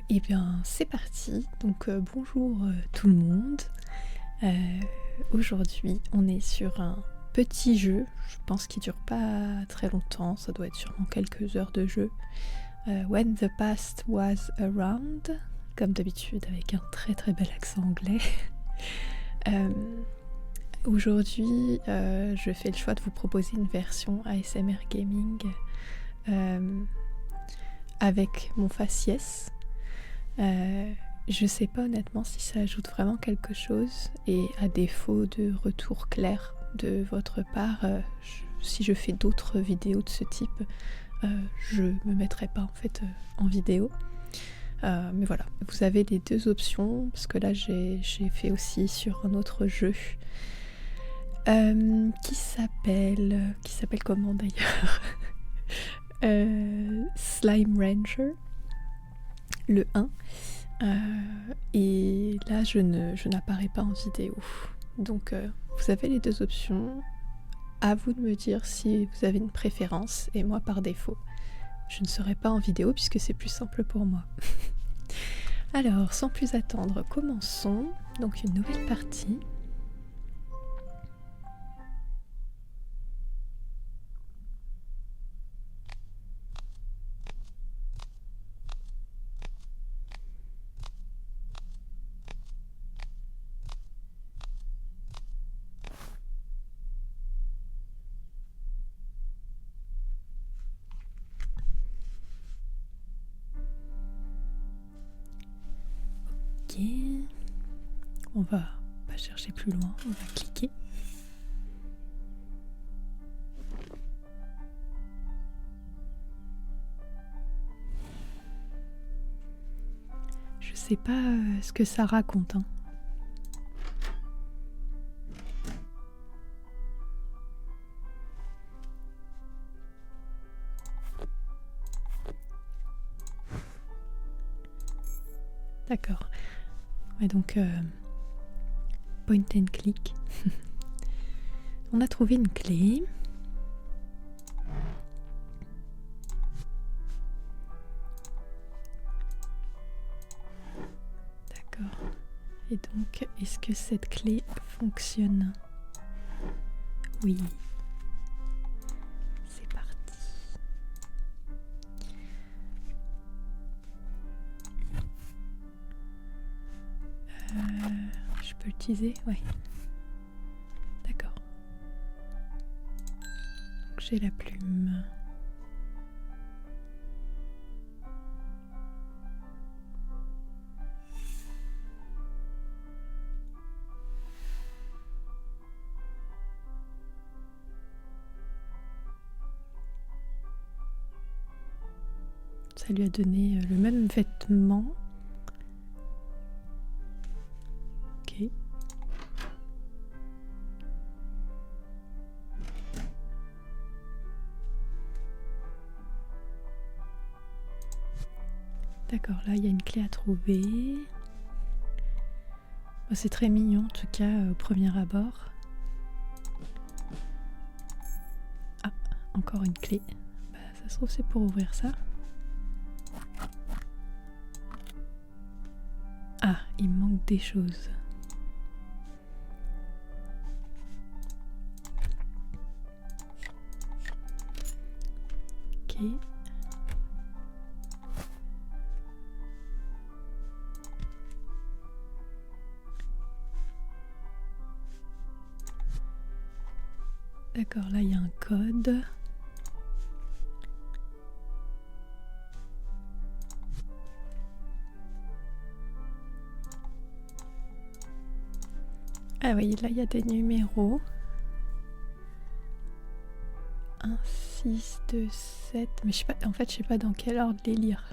Et bien c'est parti, donc bonjour tout le monde. Aujourd'hui on est sur un petit jeu, je pense qu'il dure pas très longtemps, ça doit être sûrement quelques heures de jeu. When the Past Was Around, comme d'habitude avec un très très bel accent anglais. Aujourd'hui je fais le choix de vous proposer une version ASMR Gaming avec mon faciès. Je sais pas honnêtement si ça ajoute vraiment quelque chose, et à défaut de retour clair de votre part, si je fais d'autres vidéos de ce type, je me mettrai pas en fait en vidéo. Mais voilà, vous avez les deux options, parce que là j'ai fait aussi sur un autre jeu qui s'appelle comment d'ailleurs Slime Rancher, le 1. Et là je n'apparais pas en vidéo, donc vous avez les deux options, à vous de me dire si vous avez une préférence, et moi par défaut je ne serai pas en vidéo puisque c'est plus simple pour moi. Alors sans plus attendre, commençons donc une nouvelle partie. Ok, on va pas chercher plus loin, on va cliquer. Je sais pas ce que ça raconte, hein. D'accord. Ouais, donc point and click. On a trouvé une clé. D'accord. Et donc, est-ce que cette clé fonctionne? Oui. C'est parti. Je peux l'utiliser? Ouais. D'accord. Donc j'ai la plume. Ça lui a donné le même vêtement. Ok. D'accord, là il y a une clé à trouver. Bon, c'est très mignon en tout cas au premier abord. Ah, encore une clé. Bah, ça se trouve c'est pour ouvrir ça. Ah, il me manque des choses. Ok. D'accord, là il y a un code. Ah oui, là il y a des numéros. 1, 6, 2, 7. Mais je sais pas, en fait je sais pas dans quel ordre les lire.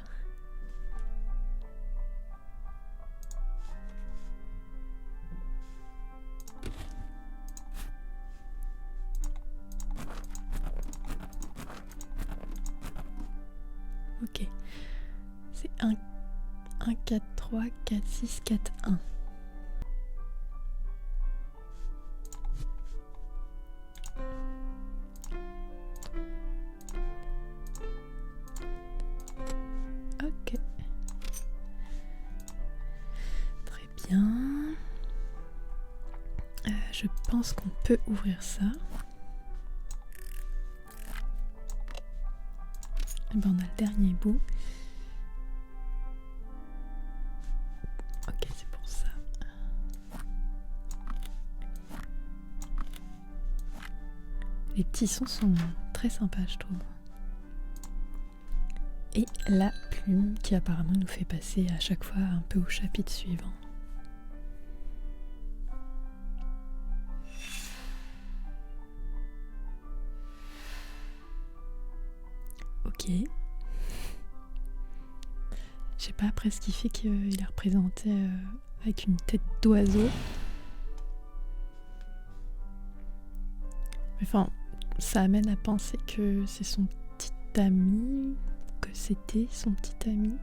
Ok. C'est 1, 4, 3, 4, 6, 4, 1. je pense qu'on peut ouvrir ça. Et ben, on a le dernier bout. Ok, c'est pour ça. Les petits sons sont très sympas, je trouve. Et la plume qui apparemment nous fait passer à chaque fois un peu au chapitre suivant. Ok. Je sais pas après ce qui fait qu'il est représenté avec une tête d'oiseau. Enfin, ça amène à penser que c'est son petit ami, que c'était son petit ami.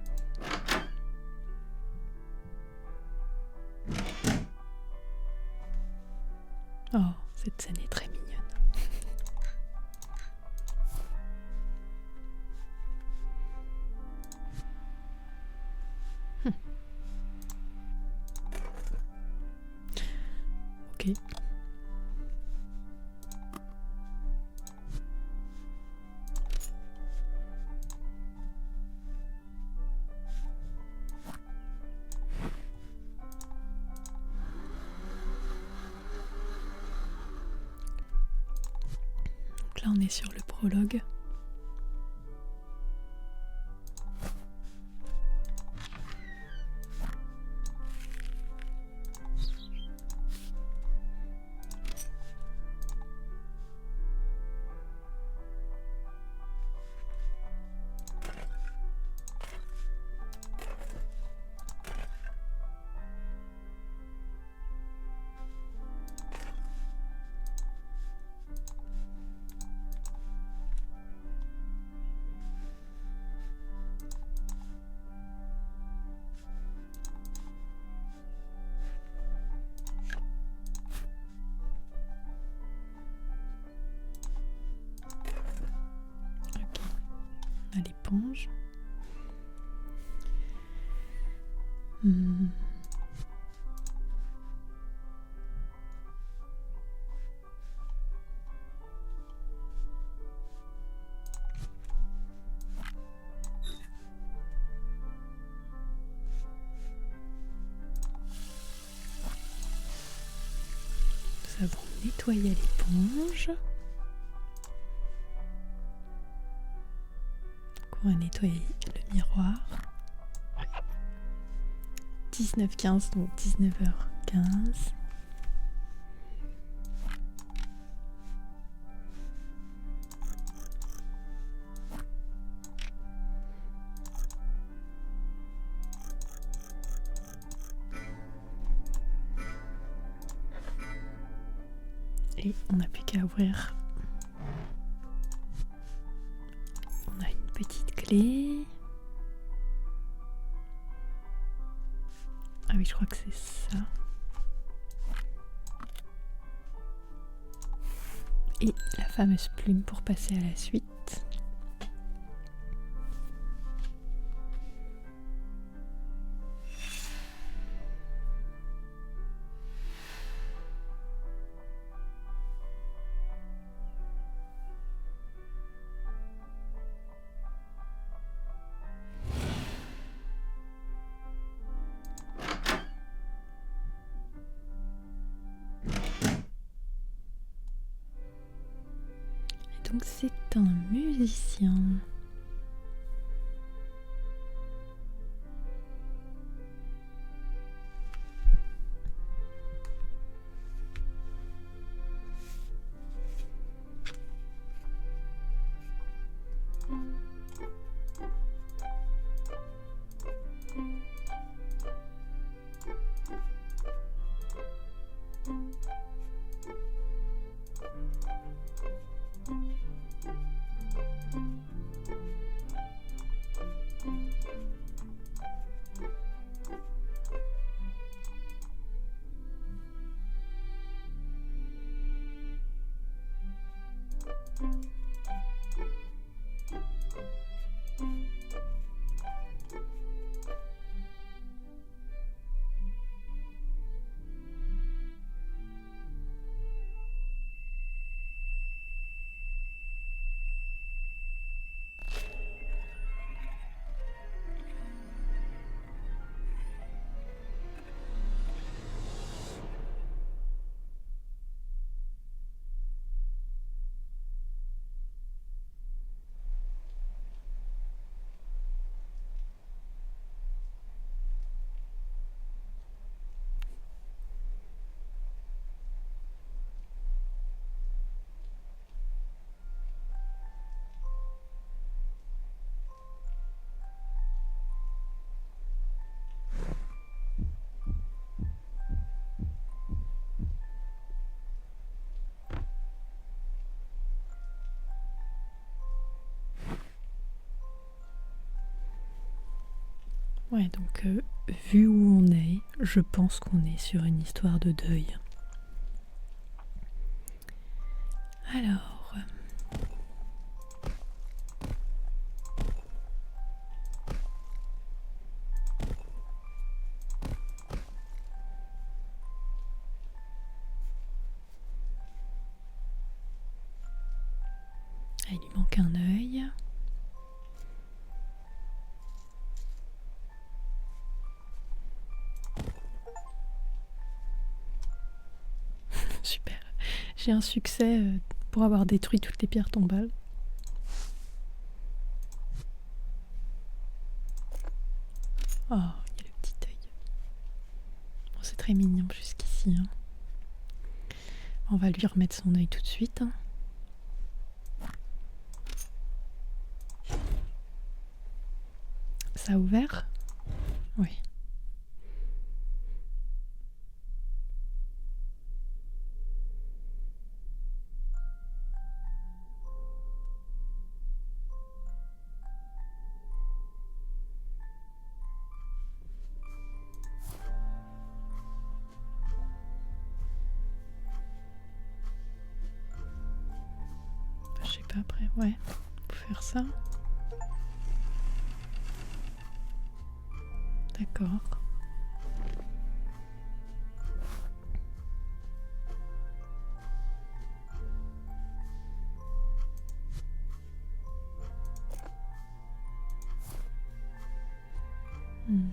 Oh, cette scène est très mignonne. Ok. Donc là, on est sur le prologue. À l'éponge. Nous avons nettoyé l'éponge. On va nettoyer le miroir. 19h15, donc 19h15. Et on n'a plus qu'à ouvrir. On a une petite clé. Ah oui, je crois que c'est ça. Et la fameuse plume pour passer à la suite. Donc c'est un musicien. Ouais, donc vu où on est, je pense qu'on est sur une histoire de deuil. Alors, il lui manque un œil. Super. J'ai un succès pour avoir détruit toutes les pierres tombales. Oh, il y a le petit œil. Bon, c'est très mignon jusqu'ici. Hein. On va lui remettre son œil tout de suite. Hein. Ça a ouvert? Oui. Je sais pas après. Ouais. Faut faire ça. D'accord. Hmm.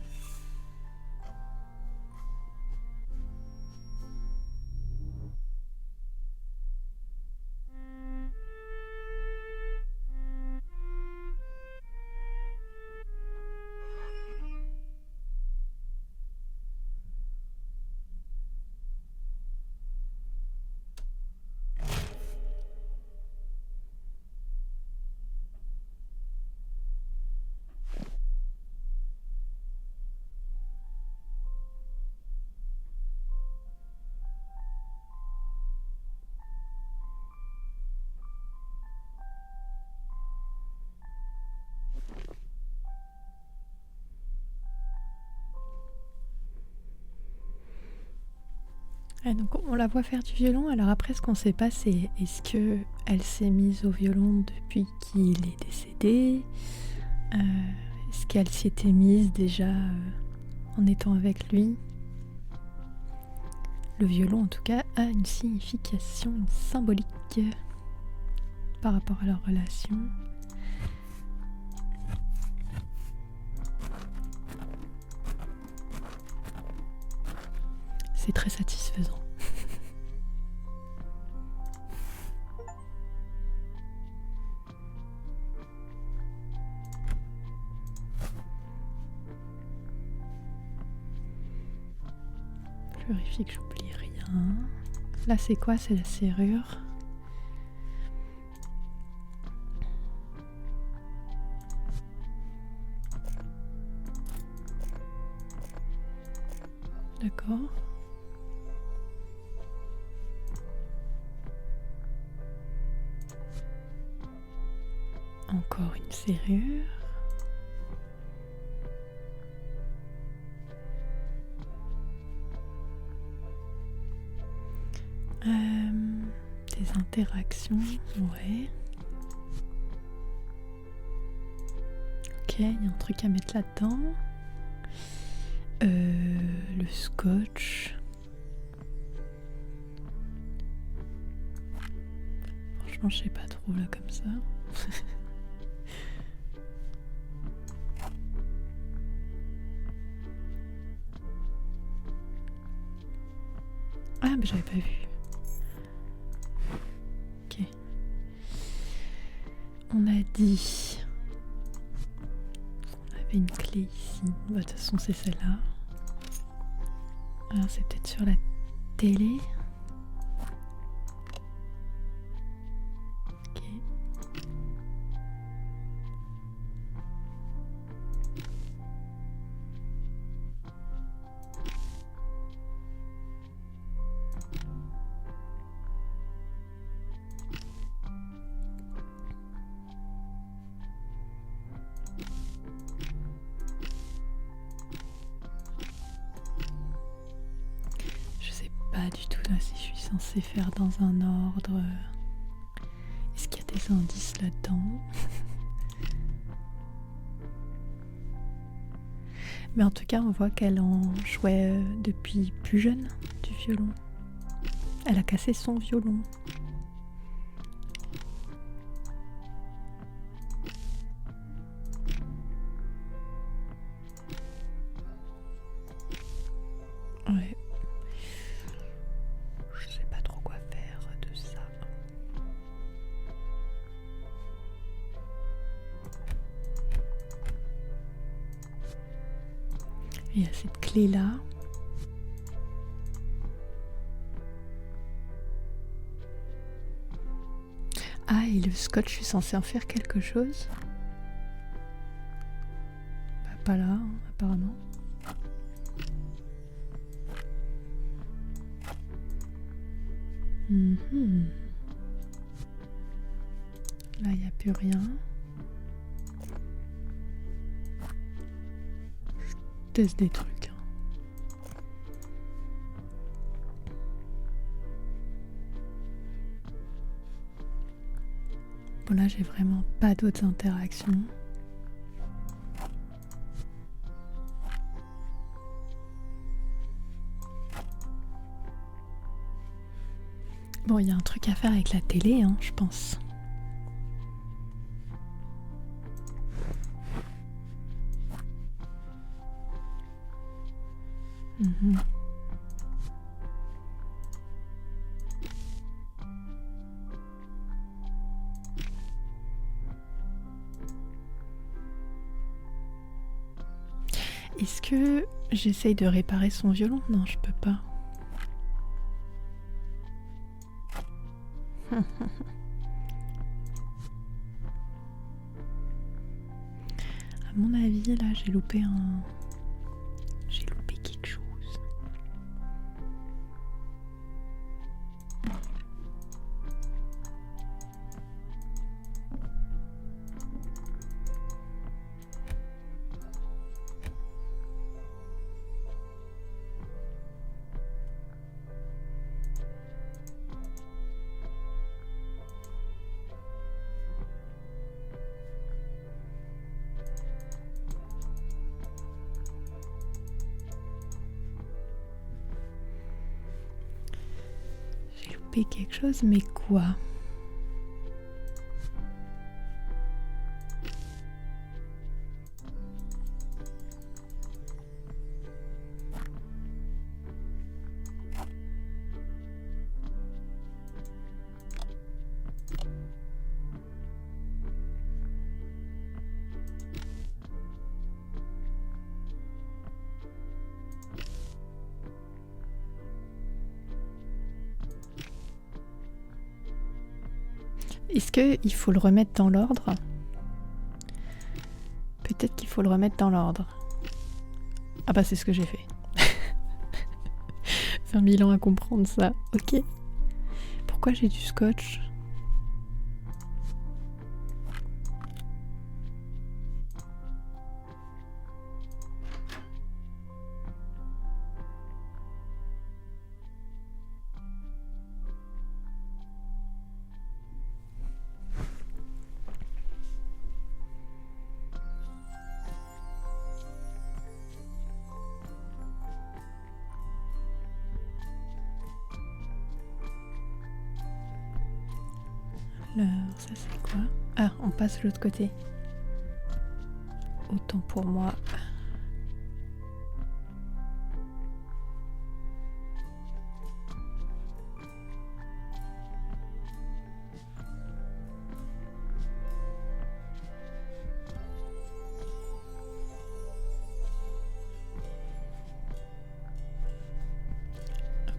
Ah, donc on la voit faire du violon. Alors après, ce qu'on ne sait pas, c'est est-ce que elle s'est mise au violon depuis qu'il est décédé? Est-ce qu'elle s'y était mise déjà en étant avec lui? Le violon, en tout cas, a une signification, une symbolique par rapport à leur relation. C'est très satisfaisant. Je vérifie que j'oublie rien. Là, c'est quoi? C'est la serrure. D'accord. Encore une serrure. Des interactions, ouais. Ok, il y a un truc à mettre là-dedans. Le scotch. Franchement, je sais pas trop là comme ça. Ah, mais j'avais pas vu. Ok. On a dit. On avait une clé ici. Bah, de toute façon, c'est celle-là. Alors, c'est peut-être sur la télé. Ok. Là, si je suis censée faire dans un ordre, est-ce qu'il y a des indices là-dedans? Mais en tout cas, on voit qu'elle en jouait depuis plus jeune du violon. Elle a cassé son violon. Ouais. Je sais pas trop quoi faire de ça. Il y a cette clé là. Ah, et le scotch, je suis censée en faire quelque chose? Bah, pas là, hein, apparemment. Là, il n'y a plus rien. Je teste des trucs. Bon, là, j'ai vraiment pas d'autres interactions. Bon, il y a un truc à faire avec la télé, hein, je pense. Est-ce que j'essaye de réparer son violon? Non, je peux pas. À mon avis, là, j'ai loupé quelque chose. Quelque chose, mais quoi? Est-ce qu'il faut le remettre dans l'ordre? Peut-être qu'il faut le remettre dans l'ordre. Ah bah c'est ce que j'ai fait. 20 000 ans à comprendre ça. Ok. Pourquoi j'ai du scotch? Alors, ça c'est quoi? Ah, on passe de l'autre côté. Autant pour moi.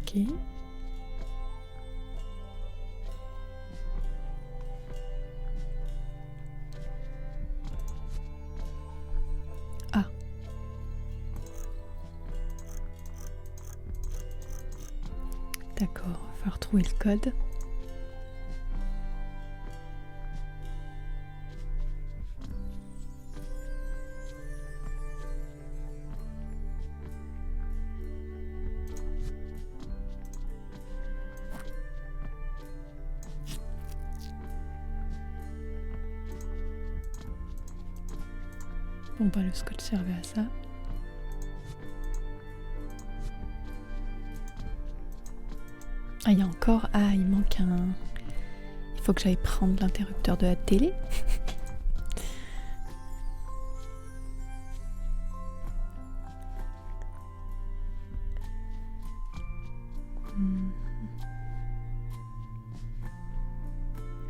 Ok. Ah. D'accord, il va retrouver le code. Bon bah le scotch servait à ça. Ah il y a encore... Ah il manque un... Il faut que j'aille prendre l'interrupteur de la télé.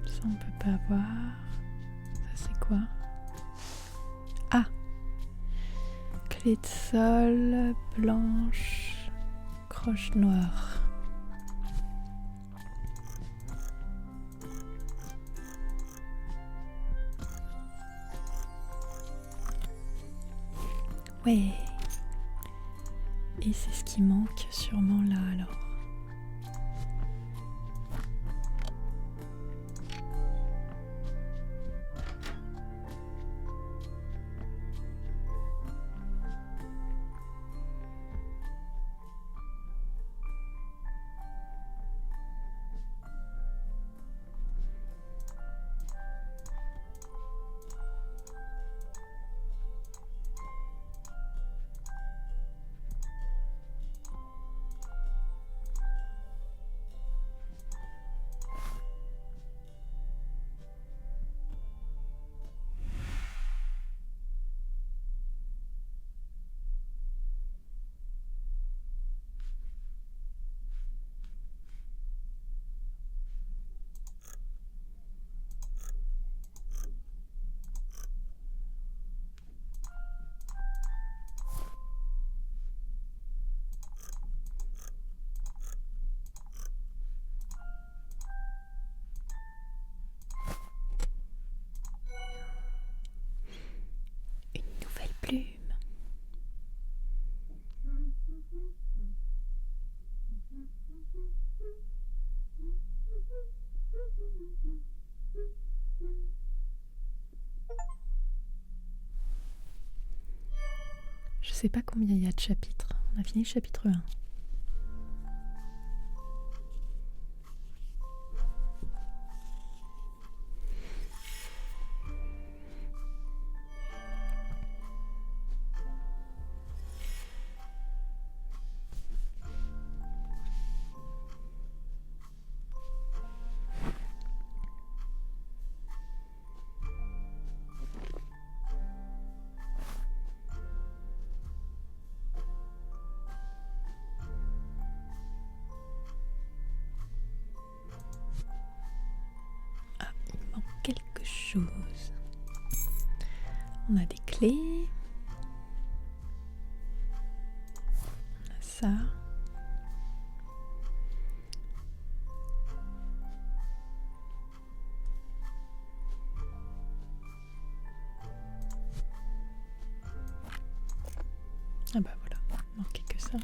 Ça on peut pas voir. Ça c'est quoi? Ah! Clé de sol, blanche, croche noire. Ouais. Et c'est ce qui manque sûrement là alors. Plume. Je sais pas combien il y a de chapitres. On a fini le chapitre 1. Quelque chose. On a des clés. On a ça. Ah bah voilà, il manquait que ça.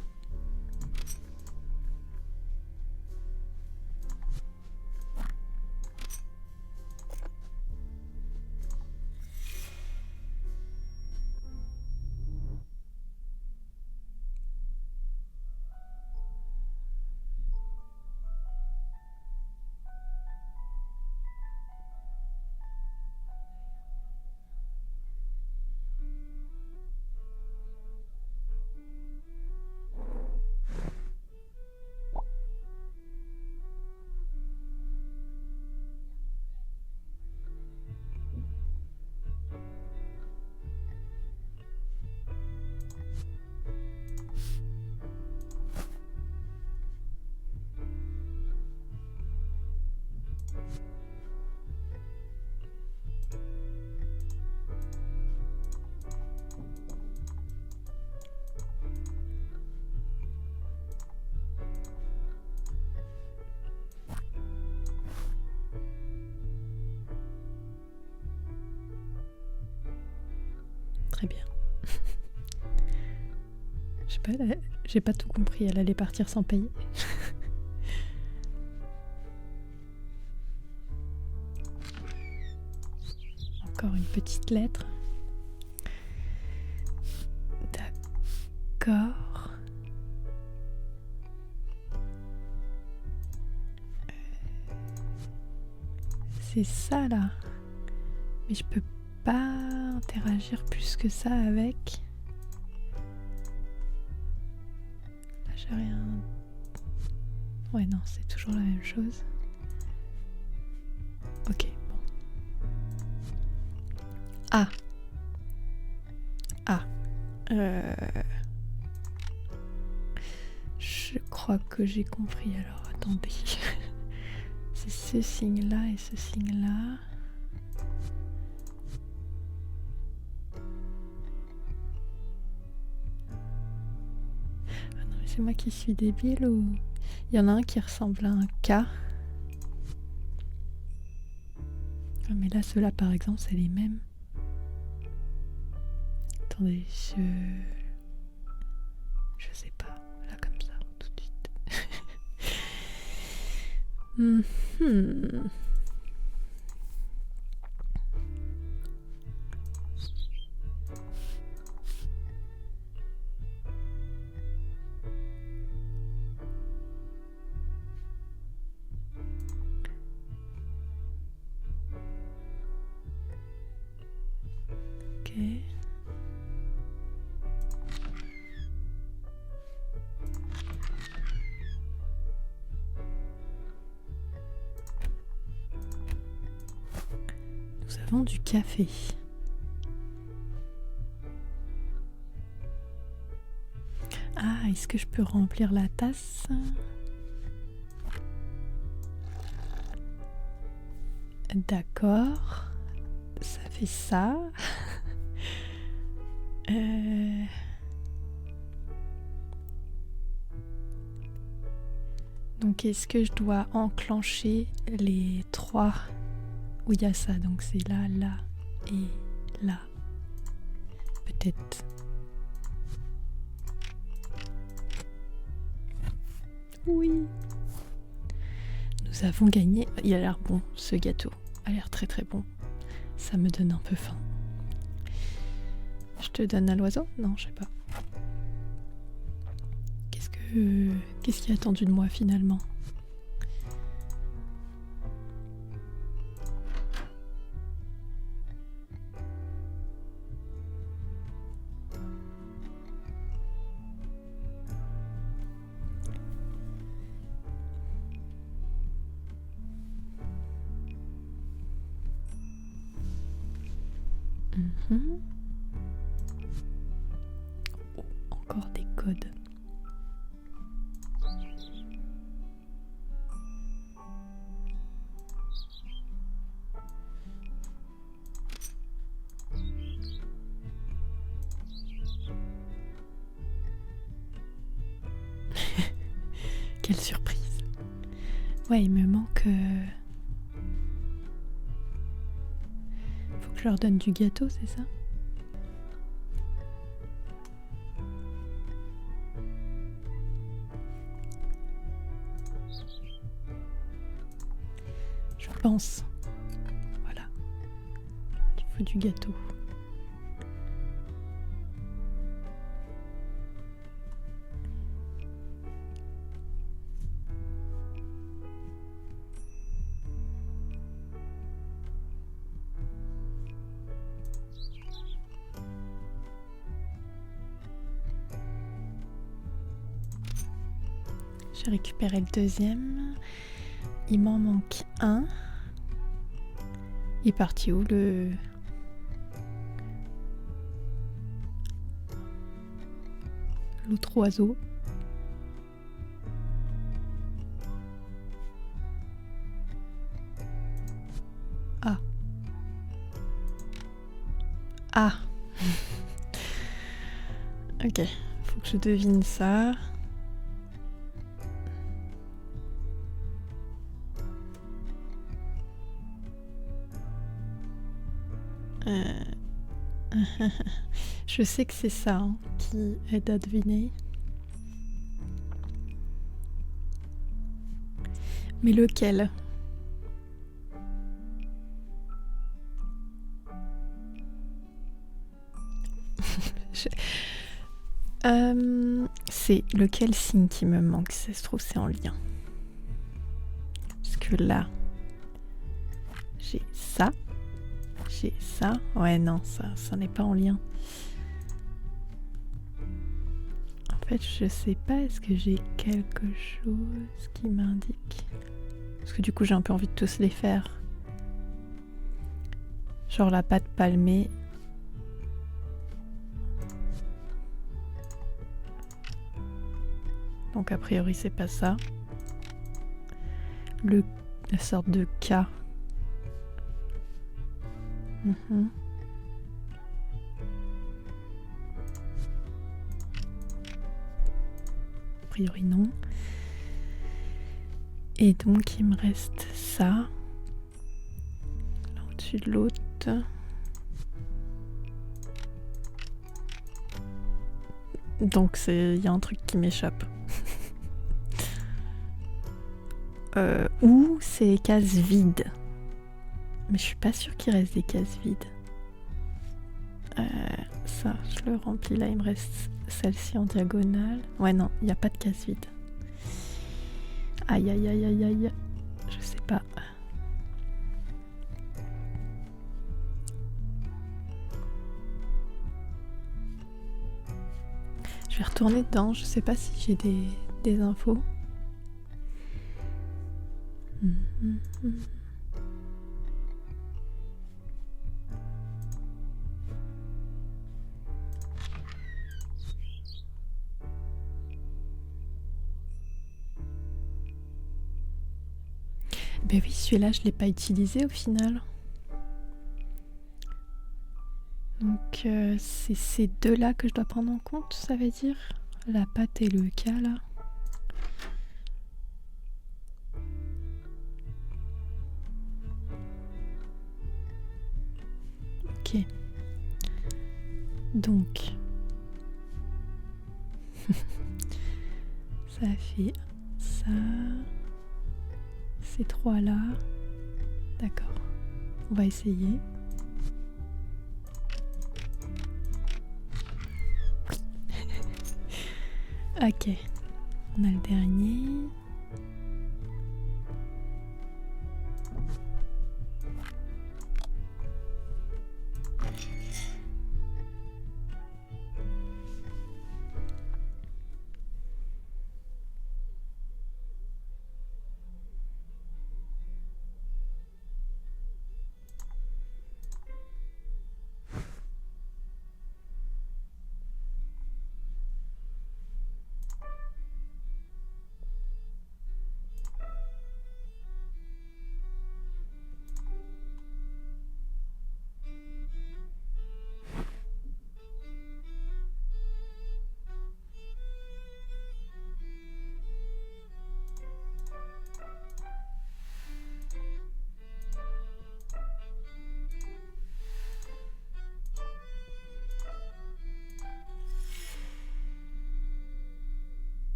Très bien. J'ai pas tout compris, elle allait partir sans payer. Encore une petite lettre. D'accord. C'est ça là. Mais je peux pas interagir plus que ça avec. Là, j'ai rien. Ouais, non, c'est toujours la même chose. Ok, bon. Ah. Ah. Je crois que j'ai compris. Alors, attendez. C'est ce signe-là et ce signe-là. Ah non, mais c'est moi qui suis débile ou... Il y en a un qui ressemble à un K. Ah, mais là, ceux-là, par exemple, c'est les mêmes. Attendez, je sais pas. Là, comme ça, tout de suite. Ok. Nous avons du café. Ah, est-ce que je peux remplir la tasse? D'accord. Ça fait ça. Donc, est-ce que je dois enclencher les 3 où il y a ça? Donc, c'est là, là et là. Peut-être. Oui. Nous avons gagné. Il a l'air bon, ce gâteau. Il a l'air très très bon. Ça me donne un peu faim. Je te donne à l'oiseau? Non, je sais pas. Qu'est-ce qui est attendu de moi finalement? Oh, encore des codes. Quelle surprise. Ouais, il me manque... Faut que je leur donne du gâteau, c'est ça? Je pense. Voilà. Il faut du gâteau. J'ai récupéré le deuxième. Il m'en manque un. Il est parti où l'autre oiseau? Ah. Ah. Ok, faut que je devine ça. Je sais que c'est ça hein, qui aide à deviner. Mais lequel? C'est lequel signe qui me manque? Ça se trouve c'est en lien. Parce que là, j'ai ça. j'ai ça. Ouais, non, ça n'est pas en lien. En fait, je sais pas, est-ce que j'ai quelque chose qui m'indique? Parce que du coup, j'ai un peu envie de tous les faire. Genre la pâte palmée. Donc a priori, c'est pas ça. La sorte de K. A priori non. Et donc il me reste ça. Là au-dessus de l'autre. Donc il y a un truc qui m'échappe. Ou c'est les cases vides. Mais je suis pas sûre qu'il reste des cases vides. Ça, je le remplis là, il me reste celle-ci en diagonale. Ouais, non, il n'y a pas de case vide. Aïe, aïe, aïe, aïe, aïe. Je sais pas. Je vais retourner dedans, je sais pas si j'ai des infos. Ben oui, celui-là, je l'ai pas utilisé au final. Donc c'est ces deux-là que je dois prendre en compte, ça veut dire? La pâte et le K là. Ok. Donc ça fait ça. Ces trois-là. D'accord. On va essayer. Ok. On a le dernier.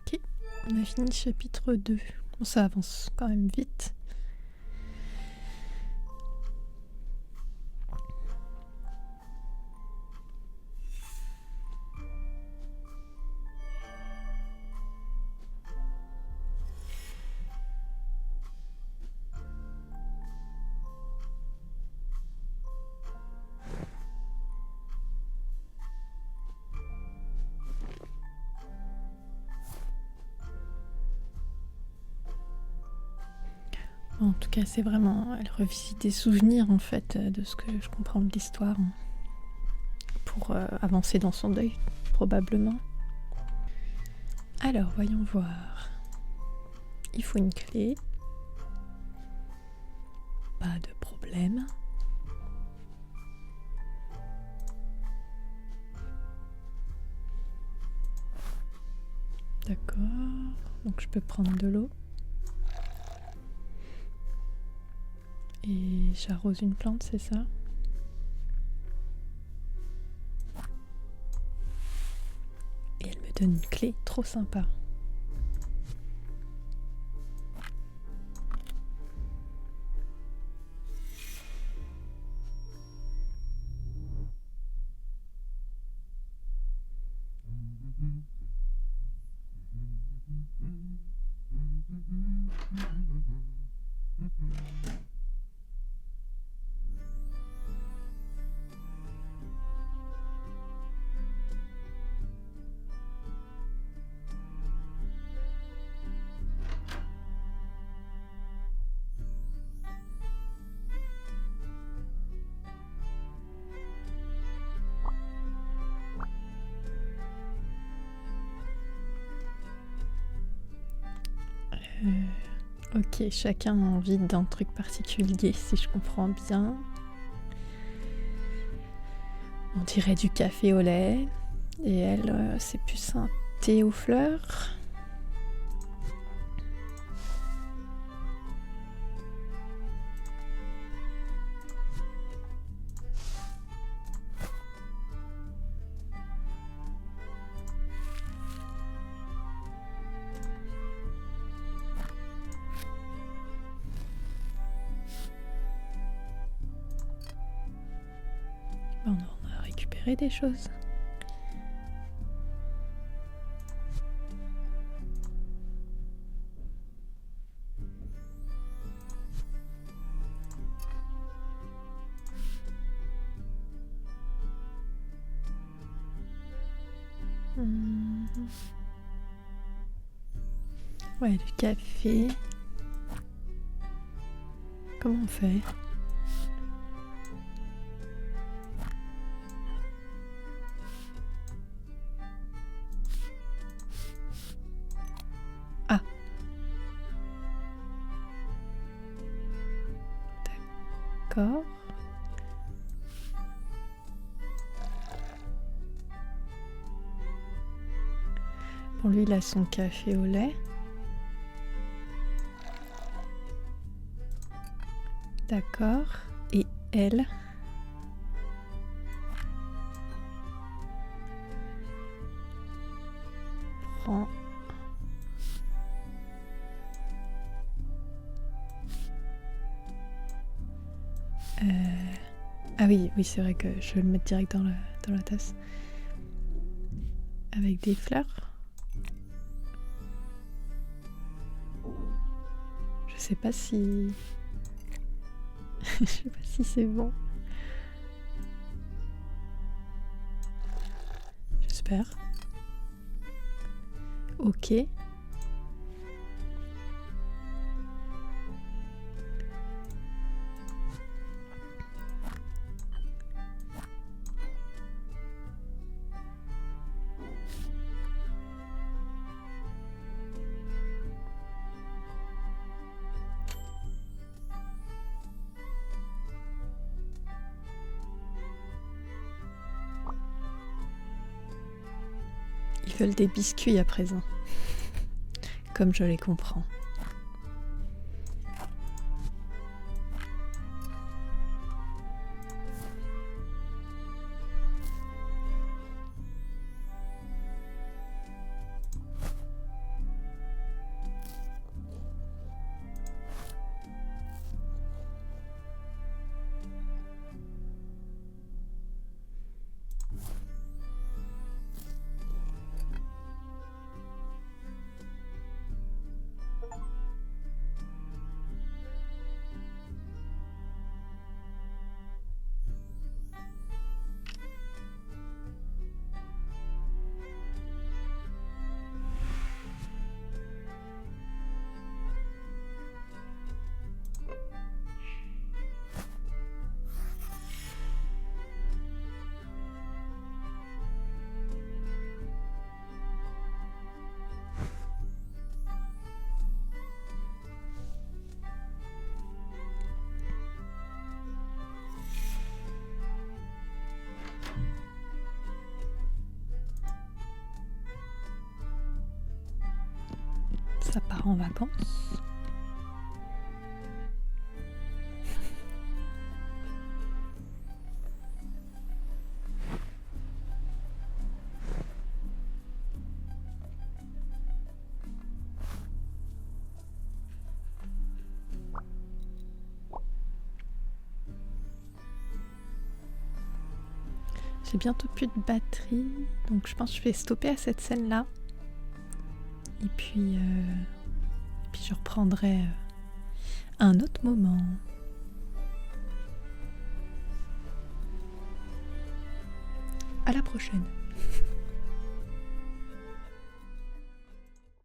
Ok. On a fini le chapitre 2. Bon, ça avance quand même vite. En tout cas, c'est vraiment... Elle revisite des souvenirs, en fait, de ce que je comprends de l'histoire. Pour avancer dans son deuil, probablement. Alors, voyons voir. Il faut une clé. Pas de problème. D'accord. Donc je peux prendre de l'eau. Et j'arrose une plante, c'est ça? Et elle me donne une clé, trop sympa. Ok, chacun a envie d'un truc particulier, si je comprends bien. On dirait du café au lait. Et elle, c'est plus un thé aux fleurs. On a récupéré des choses. Ouais, du café. Comment on fait? Ah. D'accord. Bon, lui, il a son café au lait. D'accord. Et elle? Prend... Ah oui, c'est vrai que je vais le mettre direct dans la tasse. Avec des fleurs. Je sais pas si... je sais pas si c'est bon. J'espère. Ok. Ils veulent des biscuits à présent. Comme je les comprends. pars en vacances. J'ai bientôt plus de batterie, donc je pense que je vais stopper à cette scène-là. Et puis je reprendrai un autre moment. À la prochaine.